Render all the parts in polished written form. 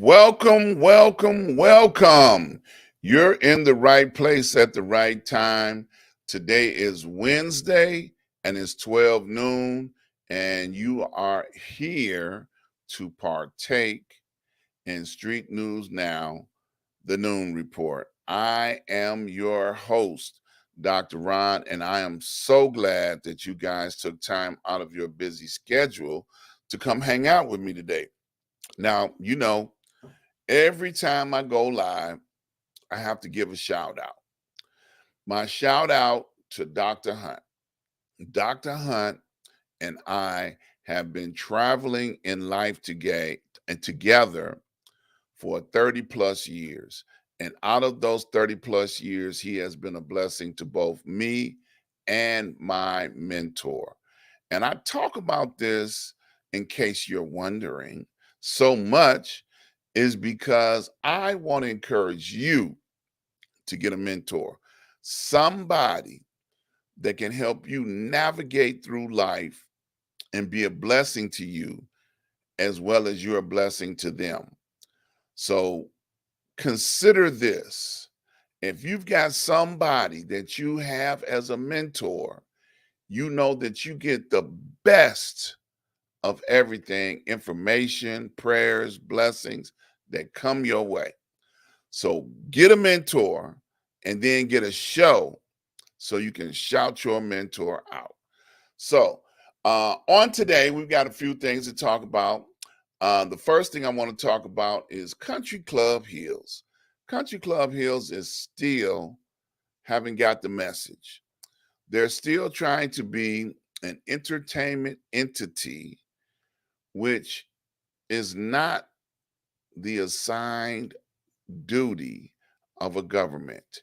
Welcome, welcome, welcome. You're in the right place at the right time. Today is Wednesday and it's 12 noon, and you are here to partake in Street News Now, the Noon Report. I am your host, Dr. Ron, and I am so glad that you guys took time out of your busy schedule to come hang out with me today. Now, every time I go live, I have to give a shout out. My shout out to Dr. Hunt. Dr. Hunt and I have been traveling in life together for 30 plus years. And out of those 30 plus years, he has been a blessing to both me and my mentor. And I talk about this in case you're wondering so much is because I want to encourage you to get a mentor, somebody that can help you navigate through life and be a blessing to you as well as you're a blessing to them. So consider this. If you've got somebody that you have as a mentor, you know that you get the best of everything, information, prayers, blessings that come your way. So get a mentor and then get a show so you can shout your mentor out. So on today, we've got a few things to talk about. The first thing I want to talk about is Country Club Hills. Country Club Hills is still haven't got the message. They're still trying to be an entertainment entity, which is not the assigned duty of a government.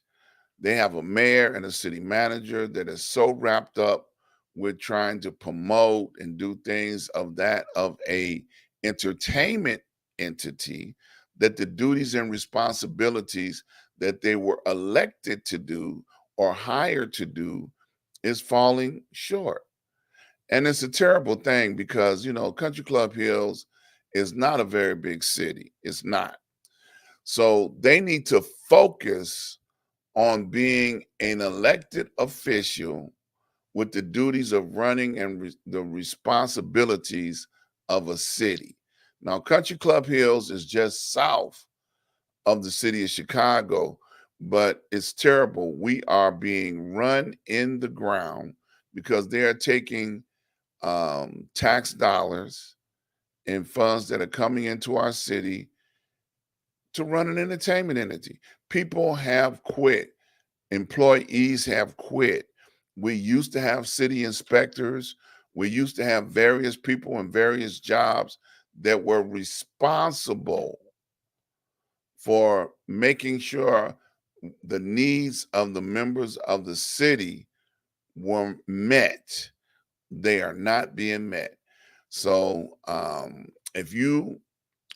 They have a mayor and a city manager that is so wrapped up with trying to promote and do things of a entertainment entity that the duties and responsibilities that they were elected to do or hired to do is falling short. And it's a terrible thing because, Country Club Hills is not a very big city. It's not. So they need to focus on being an elected official with the duties of running and the responsibilities of a city. Now, Country Club Hills is just south of the city of Chicago, but it's terrible. We are being run in the ground because they are taking tax dollars and funds that are coming into our city to run an entertainment entity. People have quit. Employees have quit. We used to have city inspectors. We used to have various people in various jobs that were responsible for making sure the needs of the members of the city were met. They are not being met. So if you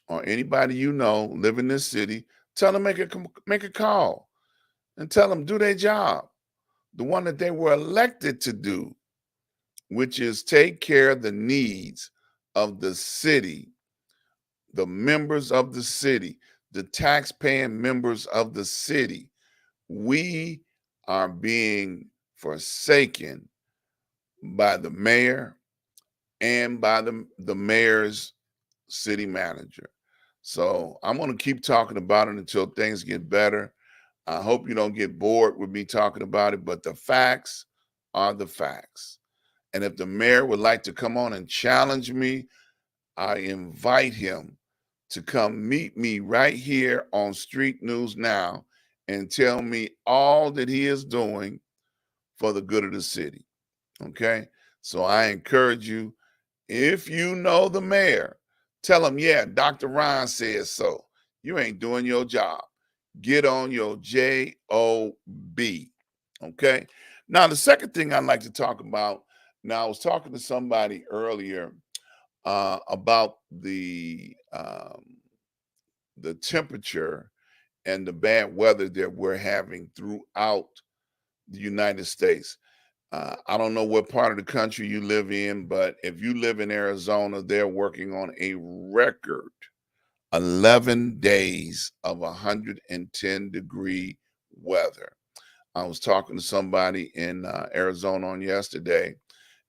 or anybody you know live in this city, tell them make a call and tell them do their job, the one that they were elected to do, which is take care of the needs of the city, the members of the city, the tax-paying members of the city. We are being forsaken by the mayor and by the mayor's city manager. So I'm going to keep talking about it until things get better. I hope you don't get bored with me talking about it, but the facts are the facts. And if the mayor would like to come on and challenge me, I invite him to come meet me right here on Street News Now and tell me all that he is doing for the good of the city. Okay? So I encourage you, if you know the mayor, tell him, yeah, Dr. Ron says so. You ain't doing your job. Get on your JOB. Okay? Now, the second thing I'd like to talk about, now I was talking to somebody earlier about the temperature and the bad weather that we're having throughout the United States. I don't know what part of the country you live in, but if you live in Arizona, they're working on a record 11 days of 110-degree weather. I was talking to somebody in Arizona on yesterday,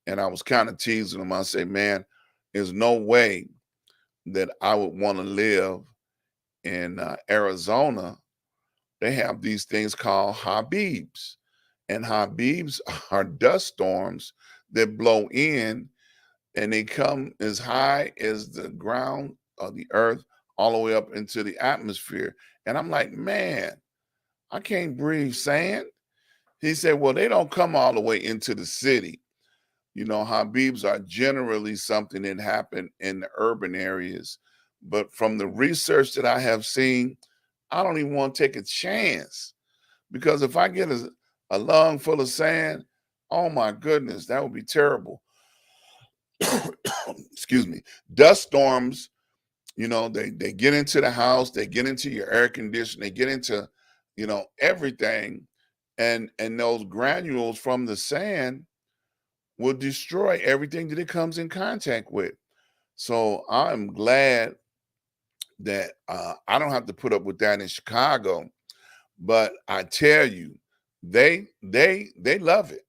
and I was kind of teasing them. I say, man, there's no way that I would want to live in Arizona. They have these things called Habibs, and Habibs are dust storms that blow in, and they come as high as the ground or the earth, all the way up into the atmosphere. And I'm like, man, I can't breathe sand. He said, well, they don't come all the way into the city. You know, Habibs are generally something that happen in the urban areas. But from the research that I have seen, I don't even want to take a chance, because if I get a lung full of sand, oh my goodness, that would be terrible. Excuse me. Dust storms, you know, they get into the house, they get into your air conditioning, they get into, you know, everything. And those granules from the sand will destroy everything that it comes in contact with. So I'm glad that I don't have to put up with that in Chicago. But I tell you, they love it,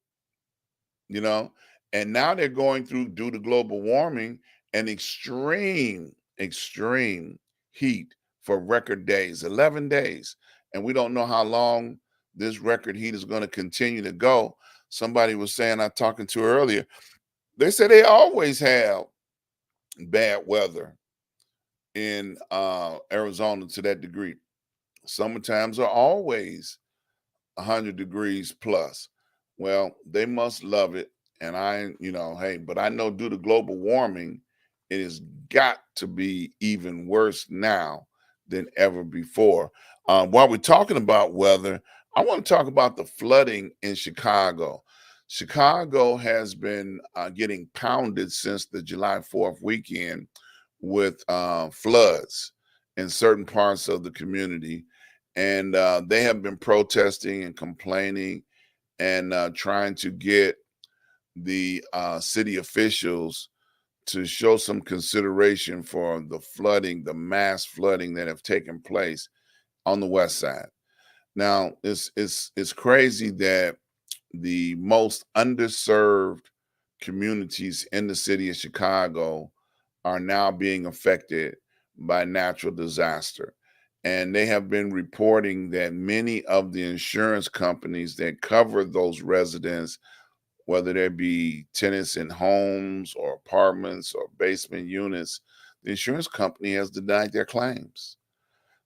you know. And now they're going through, due to global warming, and extreme heat for record days, 11 days. And we don't know how long this record heat is going to continue to go. Somebody was saying, I talking to earlier, they said they always have bad weather in Arizona to that degree. Summertimes are always 100 degrees plus. Well, they must love it. And I, you know, hey, but I know due to global warming, it has got to be even worse now than ever before. While we're talking about weather, I want to talk about the flooding in Chicago. Chicago has been getting pounded since the July 4th weekend with floods in certain parts of the community. And they have been protesting and complaining and trying to get the city officials to show some consideration for the flooding, the mass flooding that have taken place on the west side. Now, it's crazy that the most underserved communities in the city of Chicago are now being affected by natural disaster. And they have been reporting that many of the insurance companies that cover those residents, whether they be tenants in homes or apartments or basement units, the insurance company has denied their claims.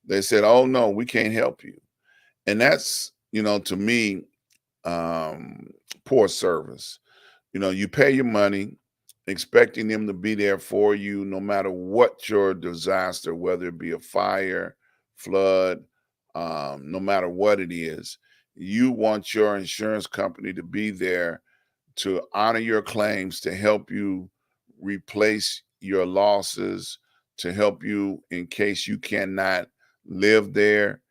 They said, oh, no, we can't help you. And that's, you know, to me, um, poor service. You know, you pay your money expecting them to be there for you no matter what your disaster, whether it be a fire, flood, no matter what it is. You want your insurance company to be there to honor your claims, to help you replace your losses, to help you in case you cannot live there,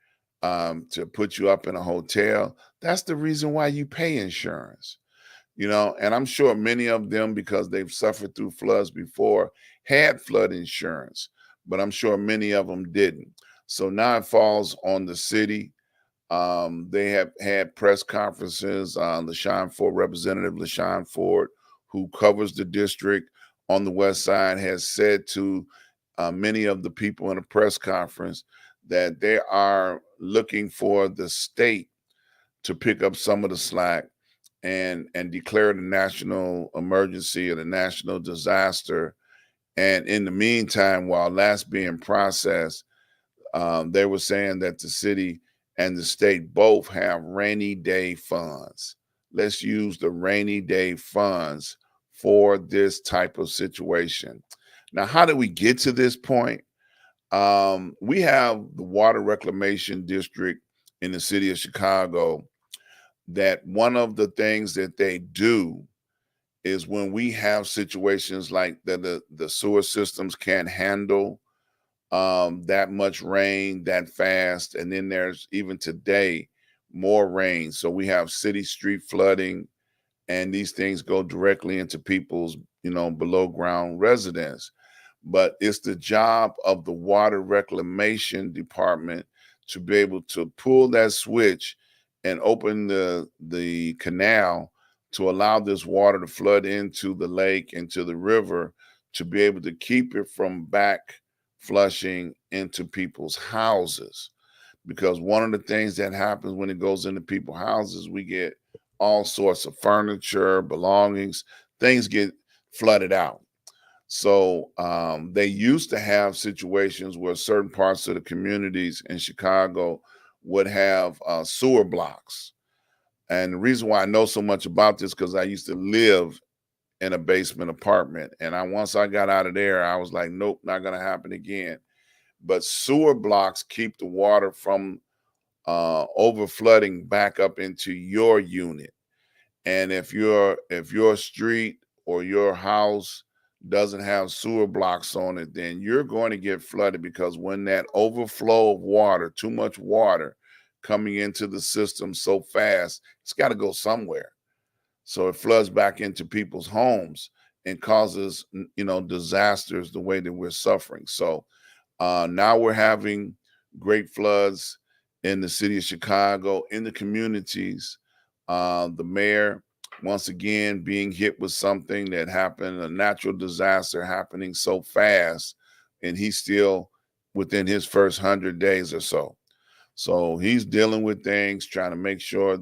to put you up in a hotel. That's the reason why you pay insurance, you know. And I'm sure many of them, because they've suffered through floods before, had flood insurance, but I'm sure many of them didn't. So now it falls on the city. They have had press conferences. LaShawn Ford, Representative LaShawn Ford, who covers the district on the west side, has said to many of the people in a press conference that they are looking for the state to pick up some of the slack and declare the national emergency or the national disaster. And in the meantime, while that's being processed, they were saying that the city and the state both have rainy day funds. Let's use the rainy day funds for this type of situation. Now, how did we get to this point? We have the Water Reclamation District in the city of Chicago, that one of the things that they do is when we have situations like that, the sewer systems can't handle that much rain that fast. And then there's even today more rain. So we have city street flooding, and these things go directly into people's, you know, below ground residence. but it's the job of the water reclamation department to be able to pull that switch and open the canal to allow this water to flood into the lake, into the river, to be able to keep it from back flushing into people's houses. Because one of the things that happens when it goes into people's houses, we get all sorts of furniture, belongings, things get flooded out. So they used to have situations where certain parts of the communities in Chicago would have sewer blocks. And the reason why I know so much about this because I used to live in a basement apartment, and once I got out of there, I was like, nope, not gonna happen again. But sewer blocks keep the water from over flooding back up into your unit. And if your street or your house doesn't have sewer blocks on it, then you're going to get flooded because when that overflow of water, too much water coming into the system so fast, it's got to go somewhere. So it floods back into people's homes and causes, disasters the way that we're suffering. So now we're having great floods in the city of Chicago, in the communities. The mayor, once again, being hit with something that happened, a natural disaster happening so fast, and he's still within his first 100 days or so. So he's dealing with things, trying to make sure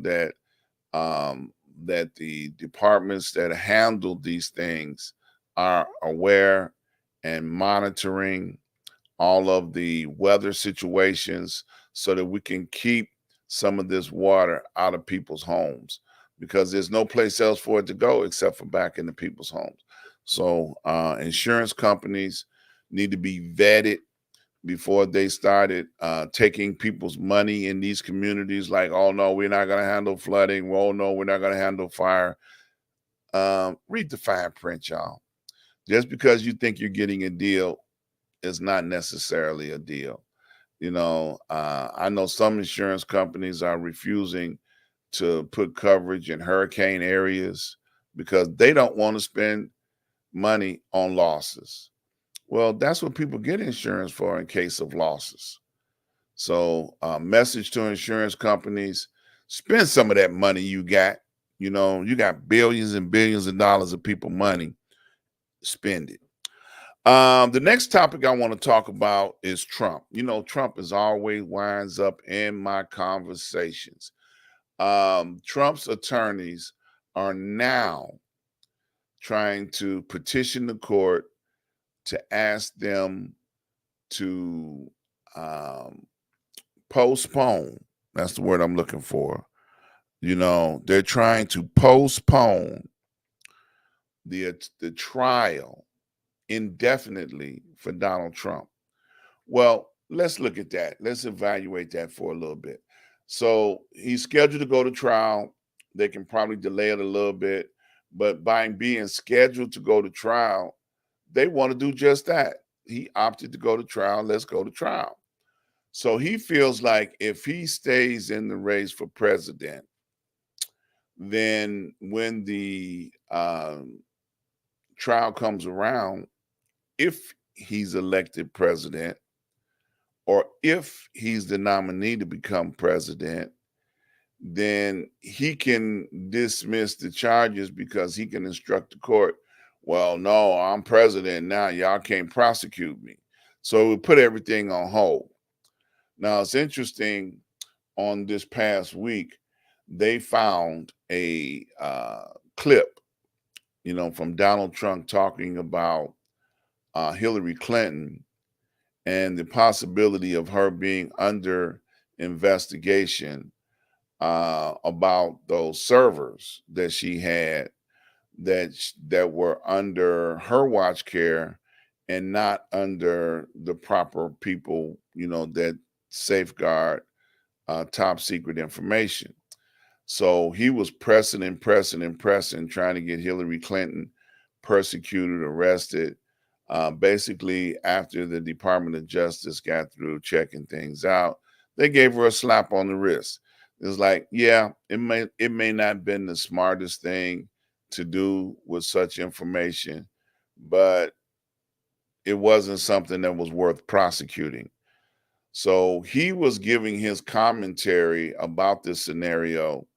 um, that the departments that handle these things are aware and monitoring all of the weather situations so that we can keep some of this water out of people's homes because there's no place else for it to go except for back into people's homes. So insurance companies need to be vetted before they started taking people's money in these communities like, oh no, we're not going to handle flooding. Oh no, we're not going to handle fire. Read the fine print, y'all. Just because you think you're getting a deal is not necessarily a deal. I know some insurance companies are refusing to put coverage in hurricane areas because they don't want to spend money on losses. Well, that's what people get insurance for in case of losses. So, message to insurance companies: spend some of that money you got. You got billions and billions of dollars of people money. Spend it. The next topic I want to talk about is Trump. Trump is always winds up in my conversations. Trump's attorneys are now trying to petition the court to ask them to um, postpone. That's the word I'm looking for. They're trying to postpone the trial indefinitely for Donald Trump. Well, let's look at that. Let's evaluate that for a little bit. So he's scheduled to go to trial. They can probably delay it a little bit, but by being scheduled to go to trial, they want to do just that. He opted to go to trial. Let's go to trial. So he feels like if he stays in the race for president, then when the trial comes around, if he's elected president, or if he's the nominee to become president, then he can dismiss the charges because he can instruct the court, well, no, I'm president now. Y'all can't prosecute me. So we put everything on hold. Now, it's interesting, on this past week, they found a clip, from Donald Trump talking about Hillary Clinton and the possibility of her being under investigation about those servers that she had that were under her watch care and not under the proper people, that safeguard top secret information. So he was pressing and pressing and pressing, trying to get Hillary Clinton persecuted, arrested. Basically, after the Department of Justice got through checking things out, they gave her a slap on the wrist. It's like, yeah, it may not have been the smartest thing to do with such information, but it wasn't something that was worth prosecuting. So he was giving his commentary about this scenario,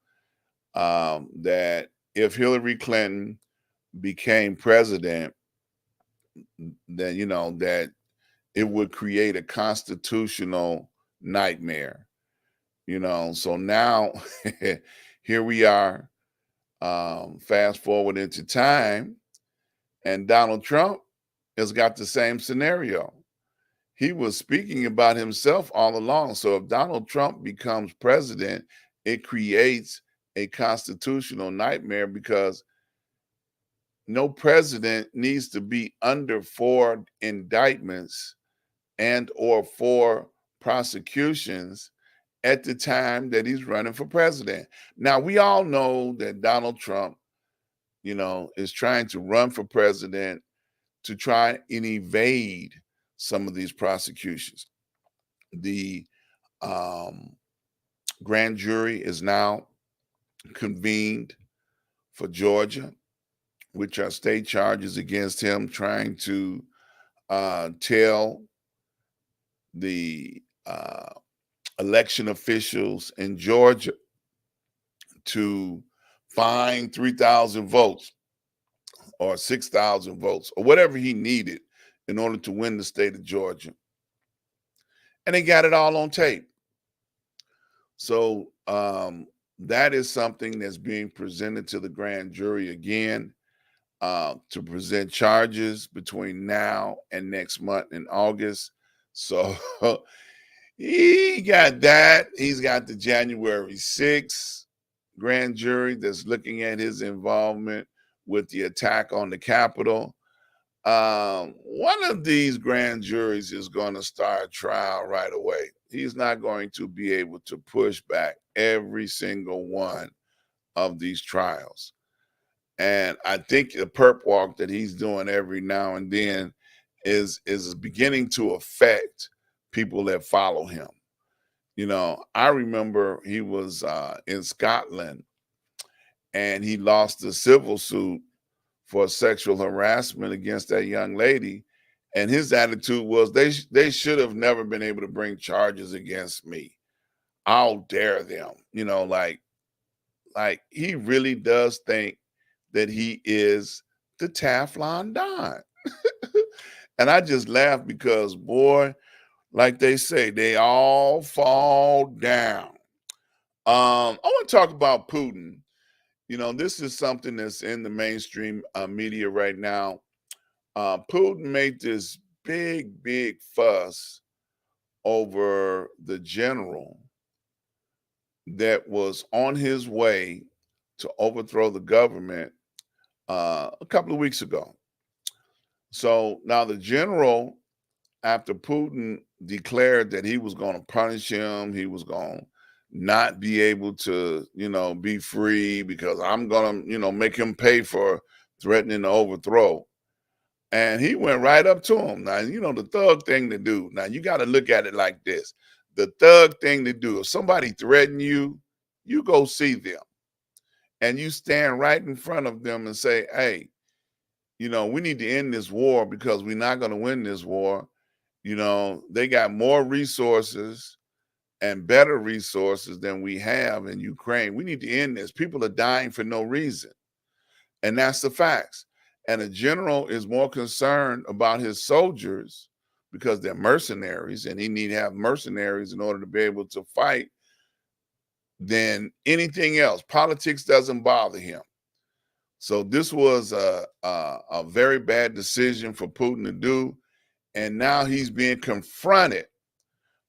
that if Hillary Clinton became president, then that it would create a constitutional nightmare. So now here we are, fast forward into time, and Donald Trump has got the same scenario. He was speaking about himself all along. So if Donald Trump becomes president, it creates a constitutional nightmare, because no president needs to be under 4 indictments and or 4 prosecutions at the time that he's running for president. Now, we all know that Donald Trump, is trying to run for president to try and evade some of these prosecutions. The um, grand jury is now convened for Georgia, which are state charges against him, trying to tell the election officials in Georgia to find 3,000 votes or 6,000 votes or whatever he needed in order to win the state of Georgia. And they got it all on tape. So that is something that's being presented to the grand jury again, to present charges between now and next month in August. So he got that. He's got the January 6th grand jury that's looking at his involvement with the attack on the Capitol. One of these grand juries is going to start trial right away. He's not going to be able to push back every single one of these trials. And I think the perp walk that he's doing every now and then is beginning to affect people that follow him. I remember he was in Scotland, and he lost a civil suit for sexual harassment against that young lady. And his attitude was, they should have never been able to bring charges against me. I'll dare them. Like he really does think that he is the Teflon Don. And I just laugh because, boy, like they say, they all fall down. I want to talk about Putin. This is something that's in the mainstream media right now. Putin made this big fuss over the general that was on his way to overthrow the government a couple of weeks ago. So now the general, after Putin declared that he was going to punish him, he was going to not be able to, be free because I'm going to, make him pay for threatening to overthrow. And he went right up to him. Now, the thug thing to do. Now, you got to look at it like this. The thug thing to do, if somebody threaten you, you go see them. And you stand right in front of them and say, hey, we need to end this war because we're not going to win this war. They got more resources and better resources than we have in Ukraine. We need to end this. People are dying for no reason. And that's the facts. And a general is more concerned about his soldiers because they're mercenaries, and he need to have mercenaries in order to be able to fight, than anything else. Politics doesn't bother him. So this was a very bad decision for Putin to do. And now he's being confronted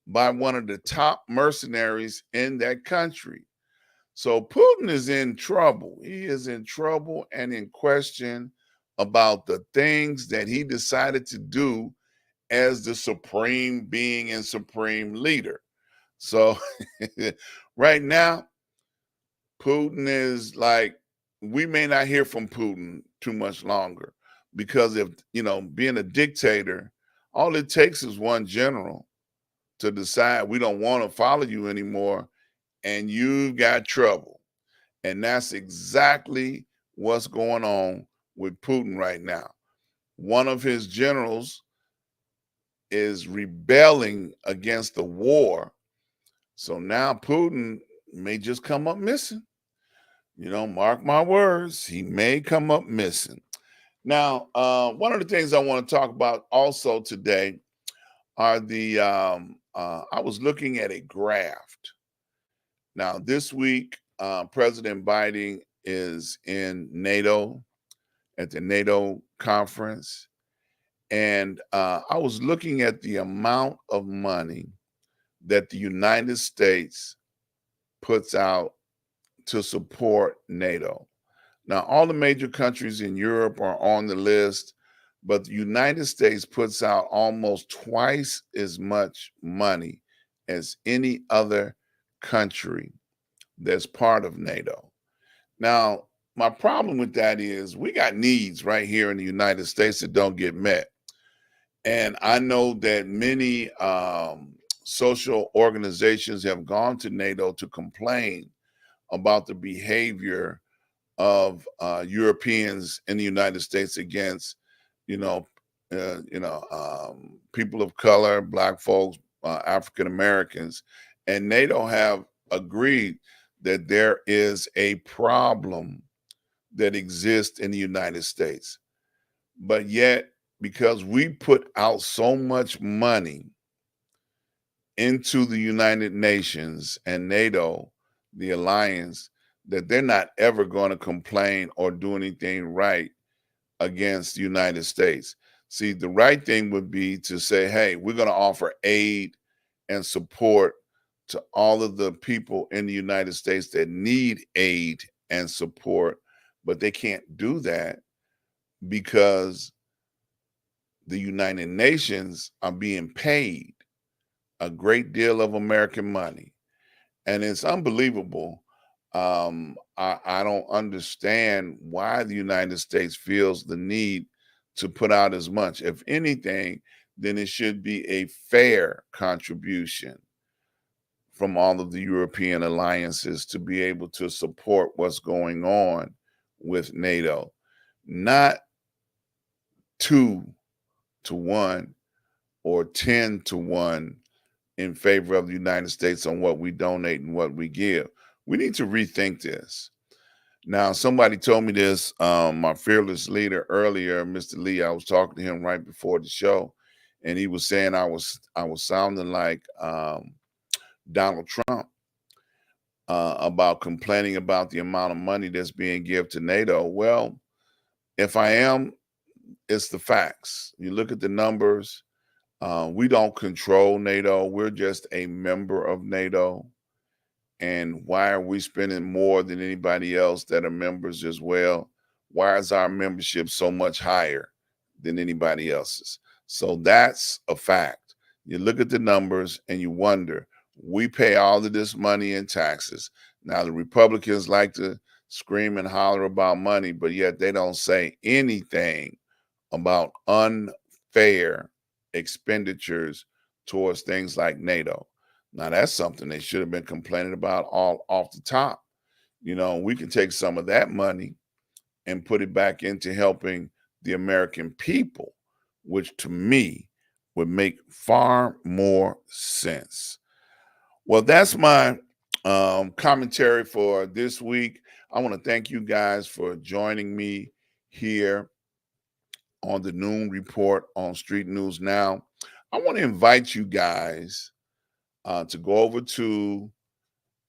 by one of the top mercenaries in that country. So Putin is in trouble. He is in trouble and in question about the things that he decided to do as the supreme being and supreme leader. So right now, Putin is like, we may not hear from Putin too much longer, because if, being a dictator, all it takes is one general to decide we don't want to follow you anymore, and you've got trouble. And that's exactly what's going on with Putin right now. One of his generals is rebelling against the war. So now Putin may just come up missing. Mark my words, he may come up missing. Now, one of the things I want to talk about also today are I was looking at a graph. Now, this week, President Biden is in NATO at the NATO conference. And I was looking at the amount of money that the United States puts out to support NATO. Now, all the major countries in Europe are on the list, but the United States puts out almost twice as much money as any other country that's part of NATO. Now, my problem with that is we got needs right here in the United States that don't get met. And I know that many social organizations have gone to NATO to complain about the behavior of Europeans in the United States against, you know, people of color, Black folks, African Americans, and NATO have agreed that there is a problem that exists in the United States. But yet, because we put out so much money into the United Nations and NATO, the alliance, that they're not ever going to complain or do anything right against the United States. See, the right thing would be to say, hey, we're going to offer aid and support to all of the people in the United States that need aid and support, but they can't do that because the United Nations are being paid a great deal of American money. And it's unbelievable. I don't understand why the United States feels the need to put out as much. If anything, then it should be a fair contribution from all of the European alliances to be able to support what's going on with NATO. Not 2-1 or 10-1 in favor of the United States on what we donate and what we give. We need to rethink this. Now, somebody told me this, my fearless leader earlier, Mr. Lee. I was talking to him right before the show, and he was saying I was sounding like Donald Trump about complaining about the amount of money that's being given to NATO. Well, if I am, it's the facts. You look at the numbers. We don't control NATO. We're just a member of NATO. And why are we spending more than anybody else that are members as well? Why is our membership so much higher than anybody else's? So that's a fact. You look at the numbers and you wonder, we pay all of this money in taxes. Now, the Republicans like to scream and holler about money, but yet they don't say anything about unfair expenditures towards things like NATO. Now, that's something they should have been complaining about all off the top. We can take some of that money and put it back into helping the American people, which to me would make far more sense. Well, that's my commentary for this week. I want to thank you guys for joining me here on the Noon Report on Street News Now. I want to invite you guys to go over to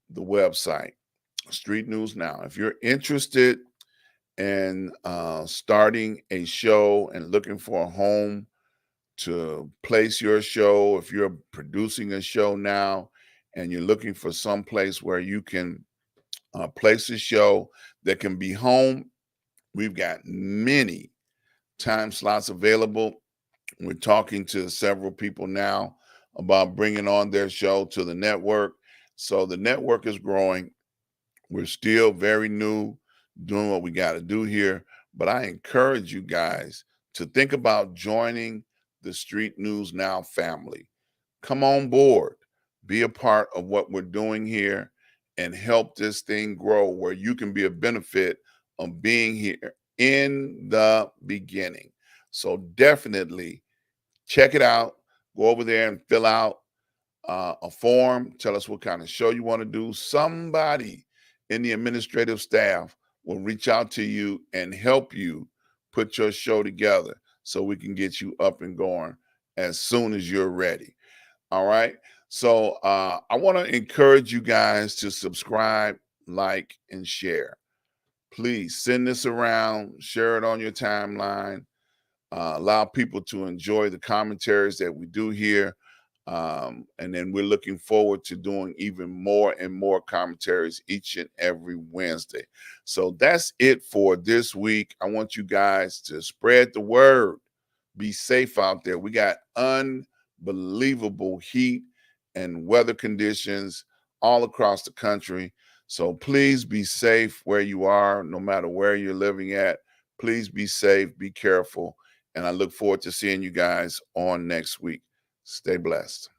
the website, Street News Now. If you're interested in starting a show and looking for a home to place your show, if you're producing a show now and you're looking for some place where you can place a show that can be home, we've got many time slots available. We're talking to several people now about bringing on their show to the network. So the network is growing. We're still very new doing what we got to do here. But I encourage you guys to think about joining the Street News Now family. Come on board, be a part of what we're doing here, and help this thing grow where you can be a benefit of being here in the beginning. So definitely check it out. Go over there and fill out a form. Tell us what kind of show you want to do. Somebody in the administrative staff will reach out to you and help you put your show together so we can get you up and going as soon as you're ready. All right. So I want to encourage you guys to subscribe, like, and share. Please send this around, share it on your timeline, allow people to enjoy the commentaries that we do here. And then we're looking forward to doing even more and more commentaries each and every Wednesday. So that's it for this week. I want you guys to spread the word. Be safe out there. We got unbelievable heat and weather conditions all across the country. So please be safe where you are, no matter where you're living at. Please be safe, be careful. And I look forward to seeing you guys on next week. Stay blessed.